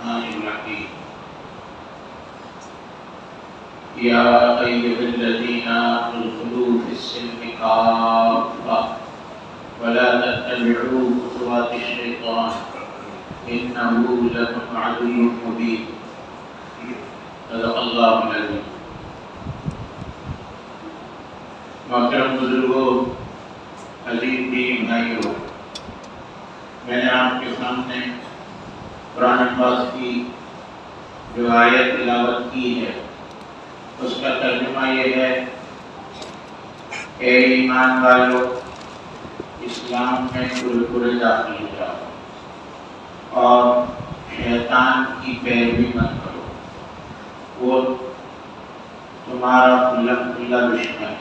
الرحمن الرحيم يا أيها الذين آمنوا ادخلوا في السلم كافة ولا تتبعوا خطوات الشيطان إنه لكم عدو مبين صدق الله العظيم. محترم بزرگوں، عزیز دین بھائیوں، میں نے آپ کے سامنے قرآن پاک کی جو آیت تلاوت کی ہے اس کا ترجمہ یہ ہے: اے ایمان والو، اسلام میں پورے داخل ہو جاؤ اور شیطان کی پیروی مت کرو، وہ تمہارا کھلا دشمن ہے۔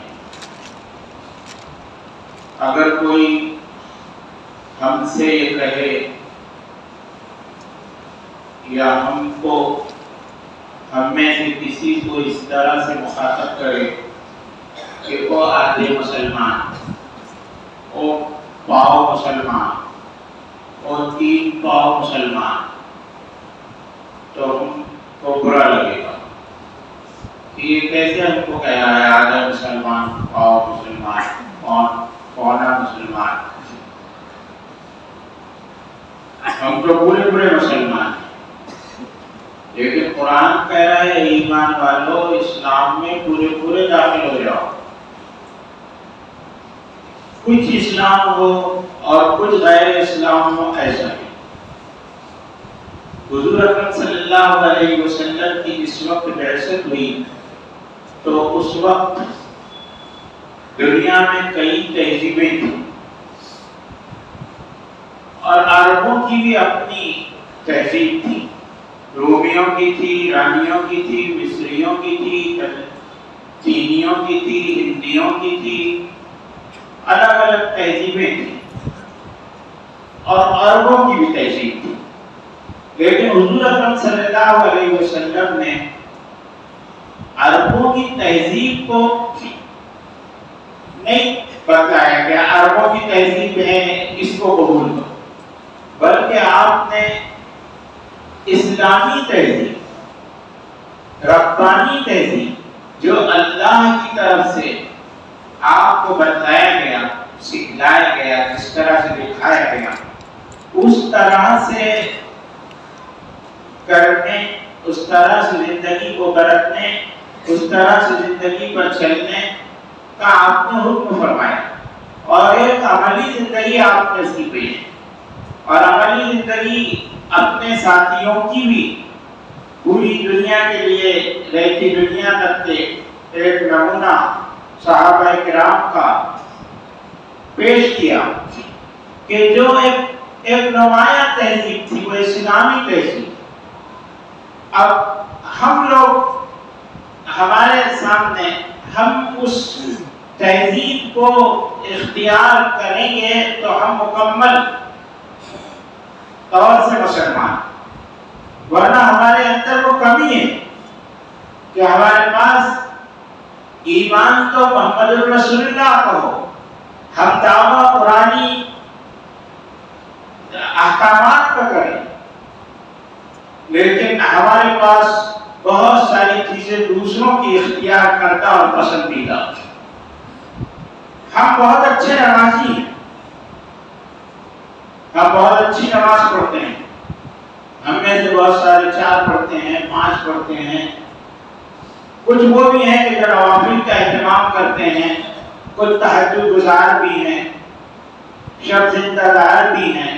اگر کوئی ہم سے یہ کہے یا ہم میں سے کسی کو اس طرح سے مخاطب کرے کہ وہ آدھے مسلمان، وہ پاؤ مسلمان، وہ 3 پاؤ مسلمان، تو ہم کو برا لگے گا کہ یہ کیسے ہم کو کہہ رہا ہے آدھا مسلمان، پاؤ مسلمان، پونا مسلمان۔ ہم تو پورے مسلمان ہیں، لیکن قرآن کہہ رہا ہے ایمان والو، اسلام میں پورے داخل ہو جاؤ۔ کچھ اسلام ہو اور کچھ غیر اسلام ہو، ایسا ہے۔ حضور اکرم صلی اللہ علیہ وسلم کی اس وقت بعثت ہوئی تو اس وقت دنیا میں کئی تہذیبیں تھیں، اور عربوں کی بھی اپنی تہذیب تھی، رومیوں کی تھی، ایرانیوں کی تھی، مصریوں کی تھی، چینیوں کی تھی، ہندیوں کی تھی، الگ الگ تہذیبیں تھیں، اور عربوں کی بھی تہذیب تھی۔ لیکن حضور اکرم صلی اللہ علیہ وسلم نے عربوں کی تہذیب کو نہیں بتایا کہ عربوں کی تہذیب ہے اس کو قبول کرو، بلکہ آپ نے اسلامی تہذیب، ربانی تہذیب جو اللہ کی طرف سے آپ کو بتایا گیا، سکھلایا گیا، جس طرح سے دکھایا گیا، اس طرح سے کرنے، اس طرح سے زندگی کو برتنے، اس طرح سے زندگی پر چلنے کا آپ نے حکم فرمایا، اور ایک عملی زندگی آپ نے سیکھی ہے، اور عملی زندگی اپنے ساتھیوں کی بھی پوری دنیا کے لیے رہتی دنیا تک کے ایک نمونہ صحابہ کرام کا پیش کیا کہ جو ایک نمایاں تہذیب تھی، وہ اسلامی تہذیب۔ اب ہم لوگ، ہمارے سامنے، ہم اس تہذیب کو اختیار کریں گے تو ہم مکمل طور سے مسلمان، ورنہ ہمارے اندر وہ کمی ہے کہ ہمارے پاس ایمان تو محمد رسول اللہ کا ہو، ہم دعویٰ قرآنی احکامات کا کریں، لیکن ہمارے پاس بہت ساری چیزیں دوسروں کی اختیار کرتا اور پسندیدہ۔ ہم بہت اچھے نمازی ہیں، ہم بہت اچھی نماز پڑھتے ہیں، ہم میں سے بہت سارے 4 پڑھتے ہیں، 5 پڑھتے ہیں، کچھ وہ بھی ہیں کہ جو نوافل کا اہتمام کرتے ہیں، کچھ تہجد گزار بھی ہیں، شب زندہ دار بھی ہیں،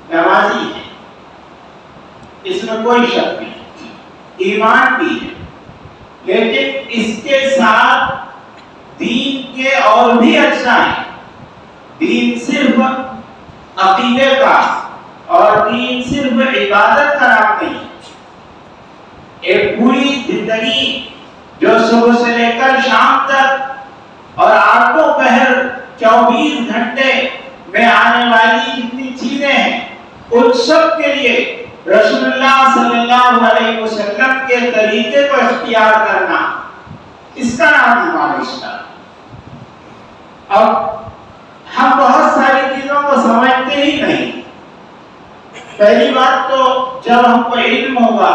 نمازی ہیں، اس میں کوئی شک نہیں، ایمان بھی ہے، لیکن اس کے ساتھ دین کے اور بھی اجزاء ہیں۔ دین صرف عقیدے کا اور دین صرف عبادت کا نام نہیں، ایک پوری زندگی جو صبح سے لے کر شام تک اور آٹھوں پہر 24 گھنٹے میں آنے والی جتنی چیزیں ہیں، ان سب کے لیے رسول اللہ صلی اللہ علیہ وسلم کے طریقے کو اختیار کرنا، اس کا نام ایمان اسلام۔ اب ہم بہت ساری چیزوں کو سمجھتے ہی نہیں، پہلی بات تو جب ہم کو علم ہوگا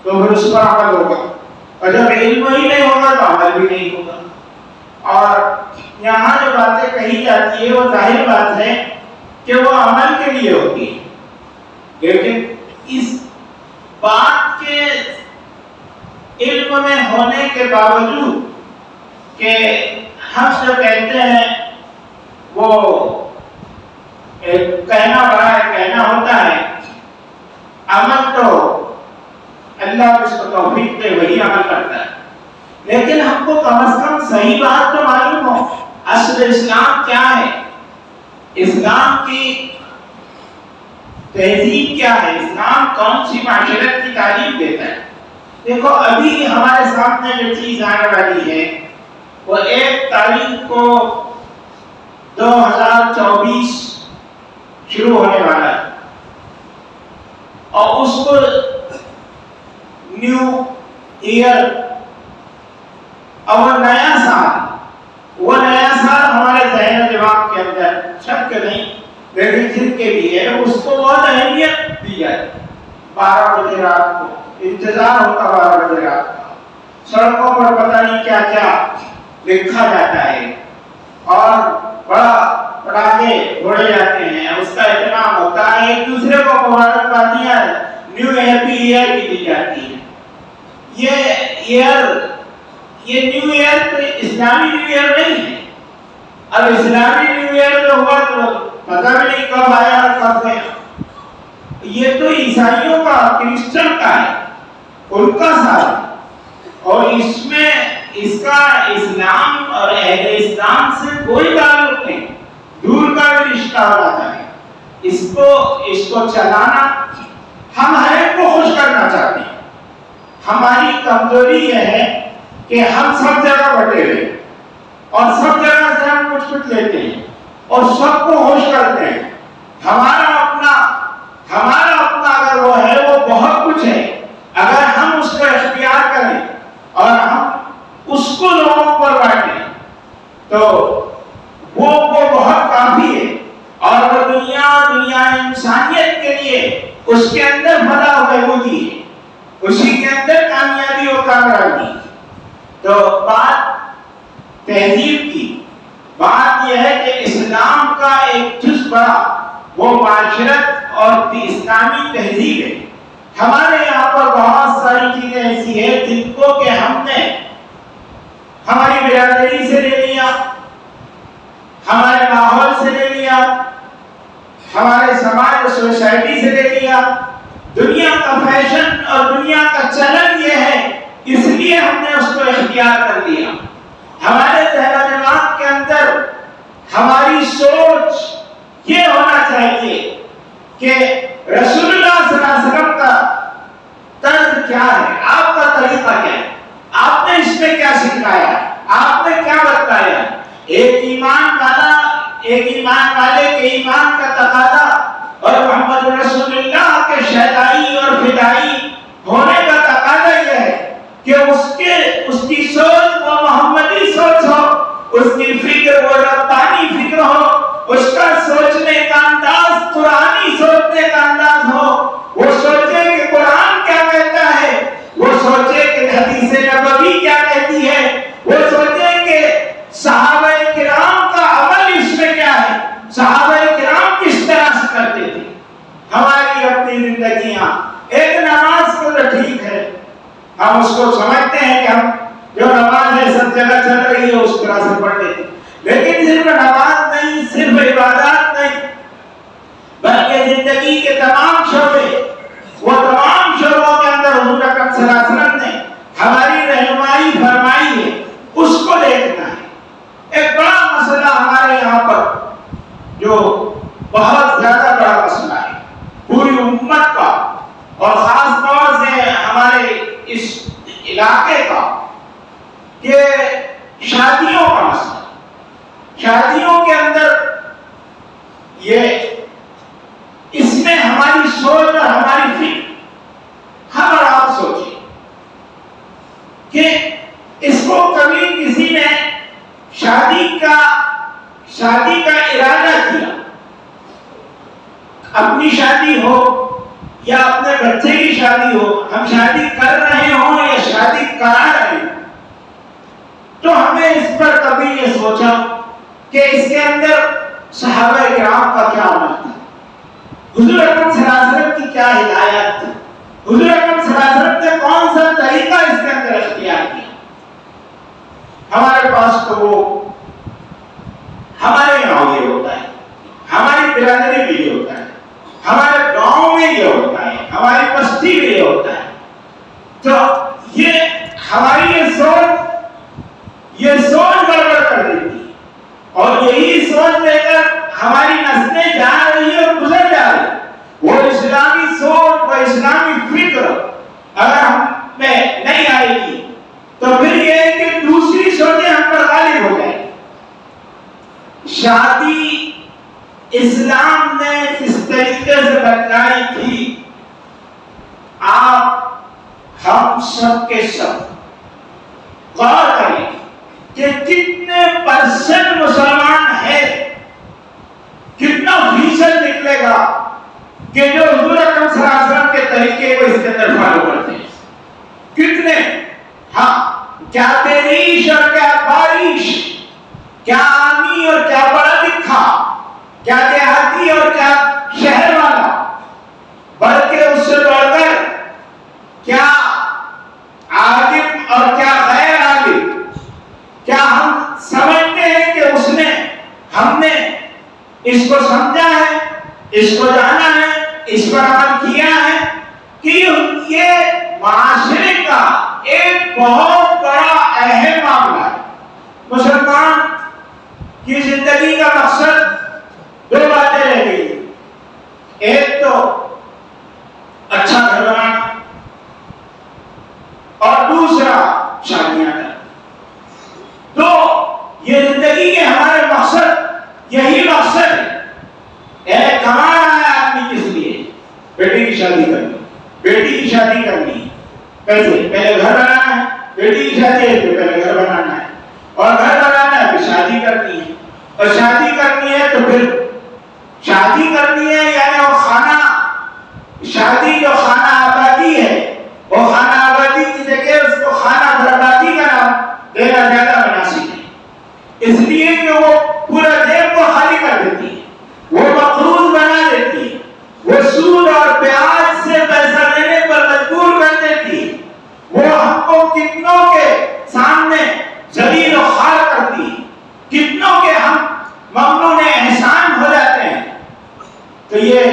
تو پھر اس پر عمل ہوگا، اور جب علم ہی نہیں ہوگا تو عمل بھی نہیں ہوگا۔ اور یہاں جو باتیں کہی جاتی ہے وہ ظاہر بات ہے کہ وہ عمل کے لیے ہوتی ہے، لیکن اس بات کے علم میں ہونے کے باوجود کہ ہم جو کہتے ہیں وہ کہنا بڑا ہے، کہنا ہوتا ہے، عمل تو اللہ اس کو توفیق دے وہی عمل کرتا ہے، لیکن ہم کو کم از کم صحیح بات تو معلوم ہو اصل اسلام کیا ہے، اسلام کی تہذیب کیا ہے، اسلام کون سی معاشرت کی تعلیم دیتا ہے۔ دیکھو ابھی ہمارے سامنے جو چیز آنے والی ہے وہ 1 تاریخ کو 2024 شروع ہونے والا ہے، اور اس کو نیو ایئر اور نیا سال، وہ نیا سال ہمارے ذہن و دماغ کے اندر شک نہیں لیکن جن کے لیے اس کو بہت اہمیت دی جاتی ہے۔ 12 بجے رات کو انتظار ہوتا، 12 بجے رات کا سڑکوں پر پتہ نہیں کیا کیا لکھا جاتا ہے، اور بڑا پٹاخے پھوڑے جاتے ہیں، اس کا اہتمام ہوتا ہے، ایک دوسرے کو مبارکبادیاں نیو ہیپی ایئر کی دی جاتی ہے۔ یہ نیو ایئر تو اسلامی نیو ایئر نہیں ہے۔ اب اسلامی نیو ایئر جو ہوا تو پتہ بھی نہیں کب آیا اور کب گیا، یہ تو عیسائیوں کا، کرسچن کا ہے، ان کا سال، اور اس میں اس کا اسلام اور اہل اسلام سے کوئی تعلق نہیں، دور کا بھی رشتہ ہوتا ہے۔ اس کو چلانا ہم ہر ایک کو خوش کرنا چاہتے ہیں۔ ہماری کمزوری یہ ہے کہ ہم سب جگہ بٹے ہوئے اور سب جگہ سے ہم کچھ لیتے ہیں اور سب کو خوش کرتے ہیں۔ ہمارا اپنا اگر وہ ہے وہ بہت کچھ ہے، اگر ہم اس کو اختیار کریں اور ہم اس کو لوگوں پر بانٹیں تو وہ بہت کافی ہے، اور وہ دنیا انسانیت کے لیے اس کے اندر فلاح و بہبودی ہے، اسی کے اندر کامیابی و کامیابی۔ تو بات تہذیب کی بات یہ ہے کہ اسلام کا ایک جز بڑا وہ معاشرت اور اسلامی تہذیب ہے۔ ہمارے یہاں پر بہت ساری چیزیں ایسی ہیں جن کو کہ ہم نے ہماری برادری سے لے لیا، ہمارے ماحول سے لے لیا، ہمارے سماج اور سوسائٹی سے لے لیا۔ دنیا کا فیشن اور دنیا کا چلن یہ ہے، اس لیے ہم نے اس کو اختیار کر لیا۔ ہمارے ذہن و دماغ کے اندر ہماری سوچ یہ ہونا چاہیے کہ رسول اللہ صلی اللہ علیہ وسلم کا طرز کیا ہے، آپ کا طریقہ کیا ہے، آپ نے اس میں کیا سکھایا، آپ نے کیا بتایا۔ ایک ایمان والے کے ایمان کا تقاضا اور محمد رسول اللہ کے شہدائی اور فدائی ہونے کا تقاضا یہ ہے کہ اس کی سوچ وہ محمدی سوچ ہو، اس کی فکر وہ ربانی فکر ہو، اس کا سوچنے کا انداز قرآنی سوچنے کا انداز ہو، وہ سوچے کہ قرآن کیا کہتا ہے، وہ سوچے کہ حدیث نبوی کیا کہتی ہے، وہ سوچے کہ صحابہ کرام کا عمل اس میں کیا ہے، صحابہ کرام کس طرح سے کرتے تھے۔ ہماری اپنی زندگیاں ایک نماز کو تو ٹھیک ہے، ہم اس کو سمجھتے ہیں کہ ہم جو نماز ہے سب جگہ چل رہی ہے اس طرح سے پڑھ لیتے، لیکن صرف نماز نہیں، صرف عبادات نہیں، بلکہ زندگی کے تمام شعبے، وہ تمام شعبوں کے اندر حضور اکرم صلی اللہ علیہ وسلم نے ہماری رہنمائی فرمائی ہے، اس کو دیکھنا ہے۔ ایک بڑا مسئلہ ہمارے یہاں پر جو بہت زیادہ بڑا مسئلہ ہے پوری امت کا اور خاص طور سے ہمارے اس علاقے کا، کہ شادیوں کا مسئلہ۔ شادیوں کے اندر اس میں ہماری سوچ اور ہماری فکر ہم اور آپ سوچیں کہ اس کو کبھی کسی نے شادی کا ارادہ کیا، اپنی شادی ہو یا اپنے بچے کی شادی ہو، ہم شادی کر رہے ہوں یا شادی کرا رہے ہیں، تو ہمیں اس پر کبھی یہ سوچا کہ اس کے اندر صحابہ کرام کا کیا عمل تھا، حضور اکرم صلی اللہ علیہ وسلم کی کیا ہدایت تھی، حضور اکرم صلی اللہ علیہ وسلم نے کون سا طریقہ اس کے اندر اختیار کیا؟ ہمارے پاس تو وہ ہمارے یہاں یہ ہوتا ہے، ہماری برادری میں یہ ہوتا ہے، ہمارے گاؤں میں یہ ہوتا ہے، ہماری بستی میں یہ ہوتا ہے، تو یہ ہماری یہ سوچ گڑبڑ کر دیتی ہے، اور یہی سوچ لے کر ہماری نسلیں جا رہی ہے اور گزر جا رہی ہے۔ وہ اسلامی سوچ، وہ اسلامی فکر اگر ہم میں نہیں آئے گی تو پھر یہ ہے کہ دوسری سوچیں ہم پر غالب ہو جائیں۔ شادی اسلام نے اس طریقے سے بتلائی تھی، آپ ہم سب کے سب غور کریں کہ کتنے پرسنٹ مسلمان ہیں، کتنا فیصد نکلے گا کہ جو حضور اکرم صلی اللہ علیہ وسلم کے طریقے کو اس کے اندر فالو کرتے ہیں، کتنے؟ ہاں، کیا تیریش اور کیا بارش، کیا آمی اور کیا پڑھا لکھا، کیا دیہاتی اور کیا شہر والا، بلکہ اس سے بڑھ کر کیا عالم اور کیا غیر عالم، کیا ہم سمجھتے ہیں کہ ہم نے اس کو سمجھا ہے، اس کو جانا ہے، اس پر عمل کیا ہے، کہ یہ معاشرے کا ایک بہت بڑا اہم معاملہ ہے۔ مسلمان کی زندگی کا مقصد دو باتیں رہ گئی، ایک تو اچھا گھر بنانا اور دوسرا شادیاں کرنا۔ تو یہ زندگی کے ہمارے مقصد یہی مقصد ہے۔ کما رہا ہے آدمی کس لیے؟ بیٹی کی شادی کرنی، بیٹی کی شادی کرنی، کیسے؟ پہلے گھر بنانا ہے، بیٹی کی شادی ہے تو پہلے گھر بنانا ہے، اور گھر بنانا ہے پھر شادی کرنی ہے، اور شادی کرنی ہے تو پھر شادی کرنی ہے، یعنی وہ خانہ شادی جو خانہ آبادی ہے، وہ خانہ آبادی کی جگہ اس کو خانہ بربادی کا نام دینا زیادہ مناسب ہے، اس لیے کہ وہ پورا جیب کو خالی کر دیتی ہے، وہ مقروض بنا دیتی ہے، وہ سود اور بیاج سے پیسہ لینے پر مجبور کر دیتی ہے، وہ ہم کو کتنوں کے سامنے ذلیل و خوار کرتی ہے، کتنوں کے ہم ممنون احسان ہو جاتے ہیں۔ تو یہ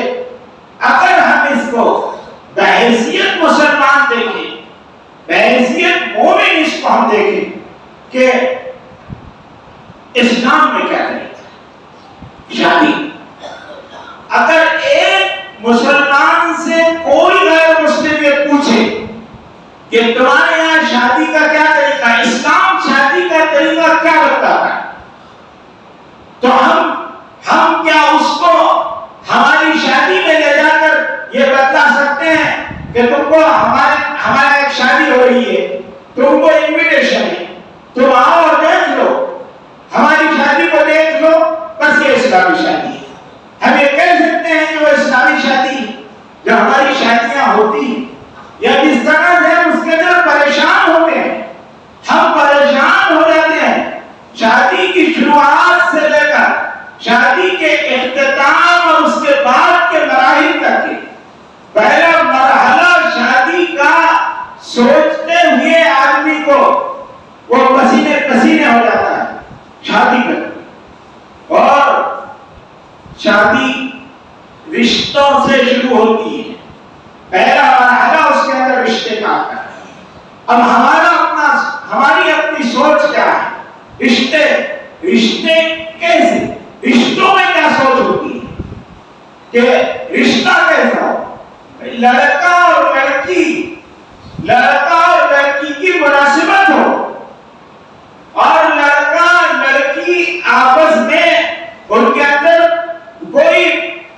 اگر ہم اس کو بحیثیت مسلمان دیکھیں، بحیثیت مومن اس کو ہم دیکھیں کہ اسلام میں کیا کرے شادی، اگر ایک مسلمان سے کوئی غیر مسلم یہ پوچھے کہ تمہارے یہاں شادی کا کیا طریقہ ہے، اسلام شادی کا طریقہ کیا بتاتا ہے، تو ہم کیا اس کو ہماری شادی میں لے جا کر یہ بتلا سکتے ہیں کہ تم کو ہمارا ایک شادی ہو رہی ہے، تم کو انویٹیشن ہے، تم آؤ اور دیکھ لو، ہماری شادی کو دیکھ لو، بس یہ اسلامی شادی ہے۔ ہم یہ کہہ سکتے ہیں کہ وہ اسلامی شادی جو ہماری شادیاں ہوتی ہیں یا جس طرح سے ہم اس کے اندر پریشان ہوتے ہیں، ہم پریشان ہو جاتے ہیں شادی کی شروعات سے لے کر شادی کے اختتام اور اس کے بعد کے مراحل تک کے پہلا مرحلہ شادی کا سوچتے ہوئے آدمی کو وہ پسینے پسینے ہو جاتا ہے شادی کر، اور شادی رشتوں سے شروع ہوتی ہے، پہلا مرحلہ اس کے اندر رشتے کا آتا ہے۔ اب ہماری اپنی سوچ کیا ہے؟ رشتے کیسے، رشتوں میں کیا سوچ ہوتی ہے کہ رشتہ کیسا ہو، لڑکا اور لڑکی کی مناسبت ہو، اور لڑکا لڑکی آپس میں ان کے اندر کوئی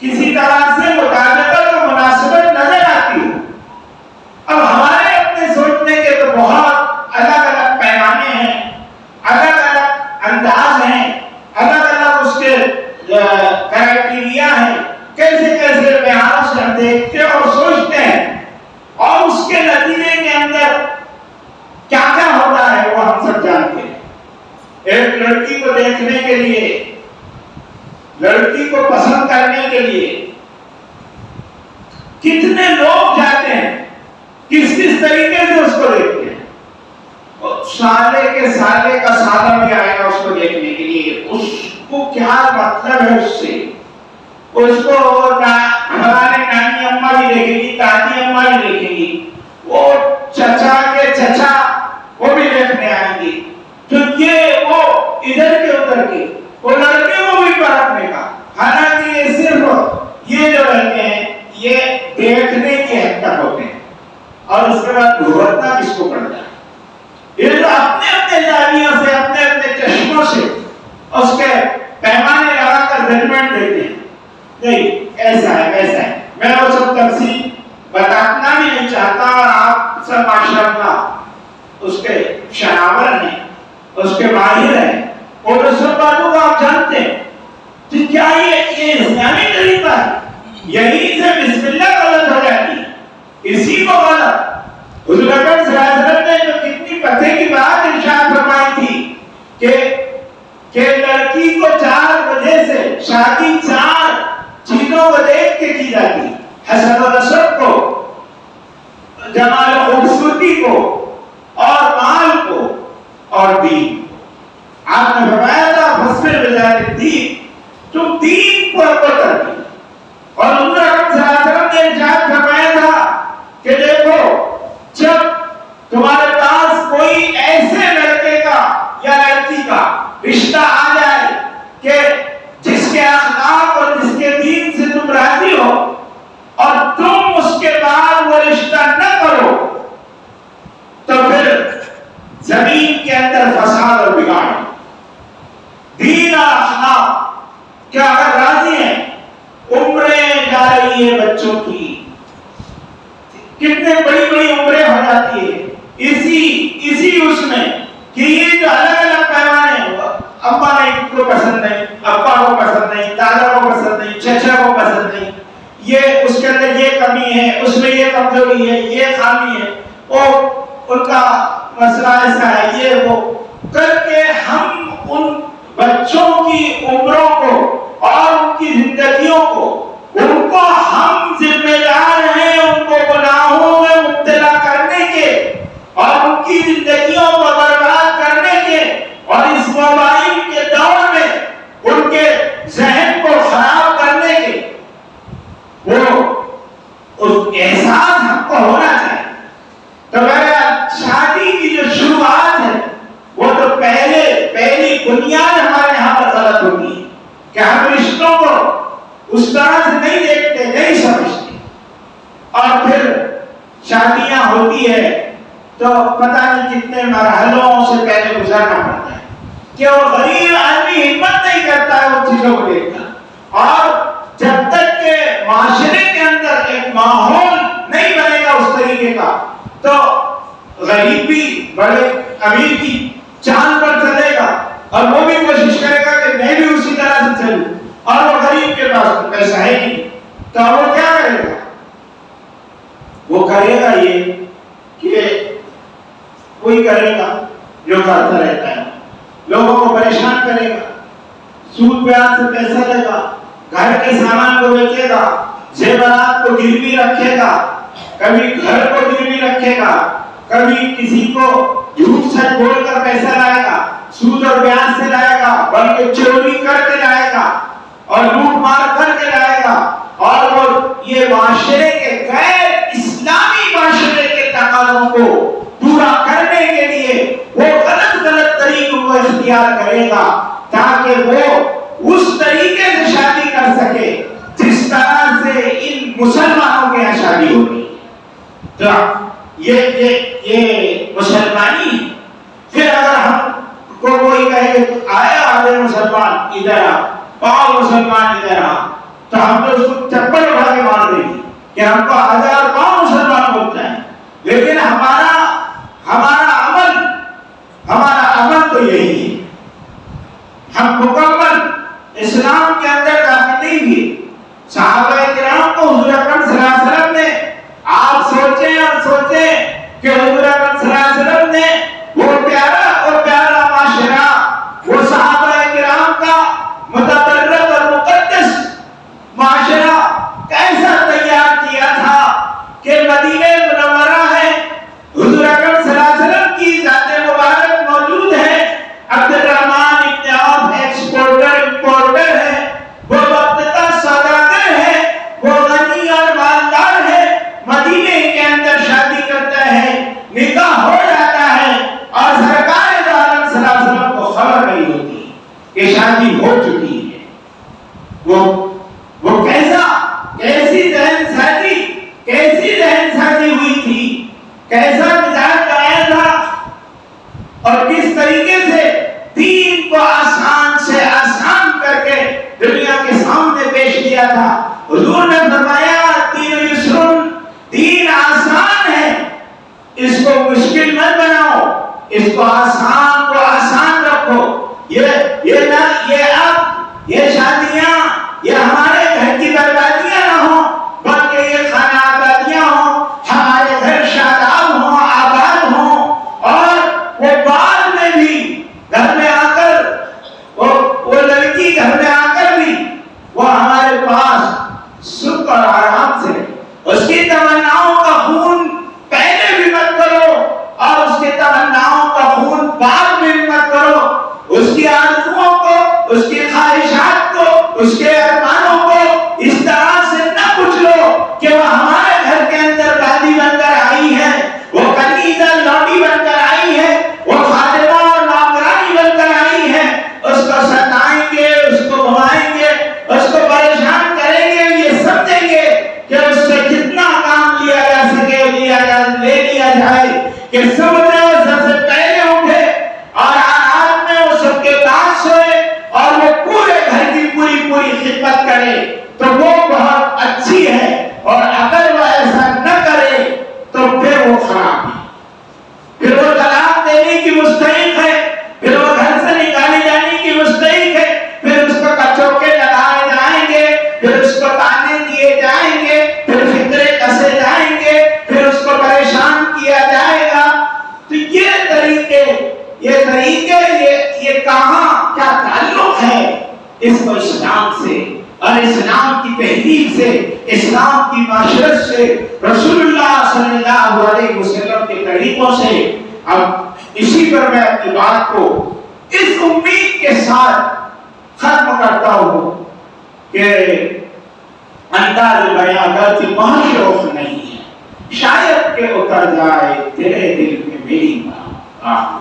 کسی طرح سے مطابقت اور مناسبت نظر آتی ہو۔ اب ہمارے اپنے سوچنے کے تو بہت الگ الگ پیمانے ہیں، الگ الگ انداز ہیں، الگ الگ اس کے کرائٹیریا ہیں، کیسے لڑکی کو دیکھنے کے لیے، لڑکی کو پسند کرنے کے لیے کتنے لوگ جاتے ہیں، کس کس طریقے سے اس کو دیکھتے ہیں. سالے کے سالے کا سالہ بھی آئے گا اس کو دیکھنے کے لیے. اس کو کیا مطلب ہے اس سے؟ اس کو ہمارے نانی اماں بھی دیکھیں گی، دادی اماں بھی دیکھیں گی، وہ چچا کے چچا وہ بھی دیکھنے آئیں گی. تو یہ وہ ادھر کے ادھر کے وہ لڑکے کو بھی پرکھنے کا. حالانکہ یہ صرف یہ جو لڑکے ہیں یہ دیکھنے کے حد تک ہوتے ہیں، اور اس کے بعد بھگتنا کس کو پڑتا ہے؟ یہ تو اپنے اپنے زاویوں سے، اپنے اپنے چشموں سے اس کے پیمانے لگا کر ججمنٹ دیتے ہیں. نہیں ایسا ہے ویسا ہے. میں وہ سب تفصیل بتانا بھی نہیں چاہتا، اور آپ سب ماشاءاللہ اس کے شناور ہیں، اس کے ماہر ہیں، اور اس سب باتوں کو آپ جانتے ہیں. تو کیا یہ اسلامی طریقہ ہے؟ یہی سے بسم اللہ غلط ہو جاتی ہے، اسی کو غلط. حضور اکرم صلی اللہ علیہ وسلم نے جو کتنی پتے کی بات ارشاد فرمائی تھی کہ لڑکی کو 4 وجہ سے شادی 4 چیزوں کو دیکھ کے کی جاتی، حسب و نسب کو، جمال و خوبصورتی کو، اور مال کو، اور دین. آپ نے فرمایا تھا فصل بذات الدین، تم دین پر کرتی. اور حضور اکرم صلی اللہ علیہ وسلم نے ارشاد فرمایا تھا کہ دیکھو جب تمہارے پاس کوئی ایسے لڑکے کا یا لڑکی کا رشتہ آ جائے کہ جس کے اخلاق اور جس کے دین سے تم راضی ہو، اور تم اس کے بعد وہ رشتہ نہ کرو، تو پھر زمین کے اندر فساد اور بگاڑ. دین اور اخلاق کیا اگر راضی ہیں؟ عمریں جا رہی ہے بچوں کی، کتنے بڑی بڑی عمریں ہو جاتی ہے اسی اس میں کہ یہ جو الگ الگ پیمانے ہیں، ابا نہیں کو پسند نہیں، ابا کو پسند نہیں، دادا کو پسند نہیں، چچا کو پسند نہیں، یہ اس کے اندر یہ کمی ہے، اس میں یہ کمزوری ہے، یہ خامی ہے، وہ ان کا مسئلہ ایسا ہے، یہ وہ کر کے ہم ان بچوں کی عمروں کو اور ان کی زندگیوں کو، ان کو ہم ذمہ دار ہیں ان کو گناہوں میں مبتلا کرنے کے، اور ان کی زندگیوں کو برباد کرنے کے، اور اس موبائل کے دور میں ان کے ذہن کو خراب کرنے کے. وہ احساس ہم کو ہونا چاہیے. تو شادی کی جو شروعات ہے وہ تو پہلی بنیاد ہمارے یہاں پر غلط ہوتی ہے کہ ہم رشتوں کو اس طرح سے نہیں دیکھتے، نہیں سمجھتے، اور پھر شادیاں ہوتی ہے تو پتہ نہیں کتنے مرحلوں سے پہلے گزرنا پڑتا ہے کہ وہ غریب آدمی ہمت نہیں کرتا ہے ان چیزوں کو دیکھنا. اور جب تک کہ معاشرے کے اندر ایک ماحول نہیں بنے گا اس طریقے کا، تو غریب بھی بڑے امیر کی چاند پر چلے گا، اور وہ بھی کوشش کرے گا کہ میں بھی اسی طرح سے چلوں، اور وہ غریب کے پاس پیسہ ہے نہیں، تو وہ کیا کرے گا؟ وہ کرے گا یہ کہ کوئی کرے گا جو کرتا رہتا ہے، لوگوں کو پریشان کرے گا، سود بیاج سے پیسہ لے گا، گھر کے سامان کو بیچے گا، زیورات کو گروی رکھے گا، کبھی گھر کو گروی رکھے گا، کبھی کسی کو جھوٹ سچ بول کر پیسہ لائے گا، سود اور بیاج سے لائے گا، بلکہ چوری کر کے لائے گا اور لوٹ مار کر کے لائے گا. اور وہ یہ معاشرے کے غیر اسلامی معاشرے کے تقاضوں کو پورا کرنے کے لیے وہ غلط طریقوں کو اختیار کرے گا تاکہ وہ اس طریقے سے شادی کر سکے جس طرح سے ان مسلمانوں کے یہاں شادی ہوگی. تو یہ مسلمانی ہے. پھر اگر ہم کو کوئی کہے کہ آیا آدھے مسلمان ادھر آ، پاؤ مسلمان ادھر آ، تو ہم تو اس کو چپل اٹھا کے مار دیں گے کہ ہم کو 1000 پاؤ مسلمان بولتا ہے. لیکن ہمارا عمل تو یہی ہے. ہم مکمل اسلام کے اندر داخل نہیں ہوئے. صحابہ کرام کو حضور اکرم صلی اللہ علیہ وسلم نے، آپ سوچیں کہ حضور اکرم صلی اللہ علیہ وسلم نے وہ پیارا معاشرہ، وہ اس کو مشکل مت بناؤ، اس کو آسان رکھو۔ یہ شادیاں یہ ہمارے گھر کی بربادیاں نہ ہوں، بلکہ یہ خانہ آبادیاں ہوں، ہمارے گھر شاداب ہوں، آباد ہوں، اور وہ بعد میں بھی گھر میں آ کر وہ لڑکی گھر میں آ کر بھی وہ ہمارے پاس سکھ اور آرام سے، اس کی تمناؤں کا خون پہلے بھی مت کرو اور اس کی تمناؤں کا خون بعد میں بھی مت کرو، اس کی آرزوؤں کو، اس کی خواہشات کو، اس کے ارمانوں کو اس طرح سے نہ پوچھ لو کہ وہ ہمارے گھر کے اندر دادی بن کر آئی ہے، وہ کنیزہ لوٹی بن کر آئی ہے، وہ خادمہ اور نوکرانی بن کر آئی ہے، اس کو ستائیں گے، اس کو گھمائیں گے، اس کو پریشان کریں گے، یہ سمجھیں گے کہ اس سے جتنا کام لیا جا سکے لے لیا جائے، کہ سمجھے سب سے پہلے اٹھے اور رات میں وہ سب کے پاس سوئے اور وہ پورے گھر کی پوری خدمت کرے تو وہ بہت اچھی ہے، اور اگر وہ ایسا نہ کرے تو پھر وہ خراب ہے، پھر وہ طلاق دینے کی مستحق ہے، پھر وہ گھر سے نکالے جانے کی مستحق ہے، پھر اس کو کچوکے لگائے جائیں گے، پھر اس کو تانے دیے جائیں گے، پھر فکرے کسے جائیں گے، پھر اس کو پریشان کیا جائے گا۔ تو یہ طریقے یہ کہاں کیا تعلق ہے اس کو اسلام سے اور اسلام کی تحریک سے، اسلام کی معاشرت سے، رسول اللہ صلی اللہ علیہ وسلم کے طریقوں سے۔ اب اسی پر میں اپنی بات کو اس امید کے ساتھ ختم کرتا ہوں کہ انداز بیان کرتی بہت شوق نہیں ہے، شاید کہ اتر جائے تیرے دل میں میری بات۔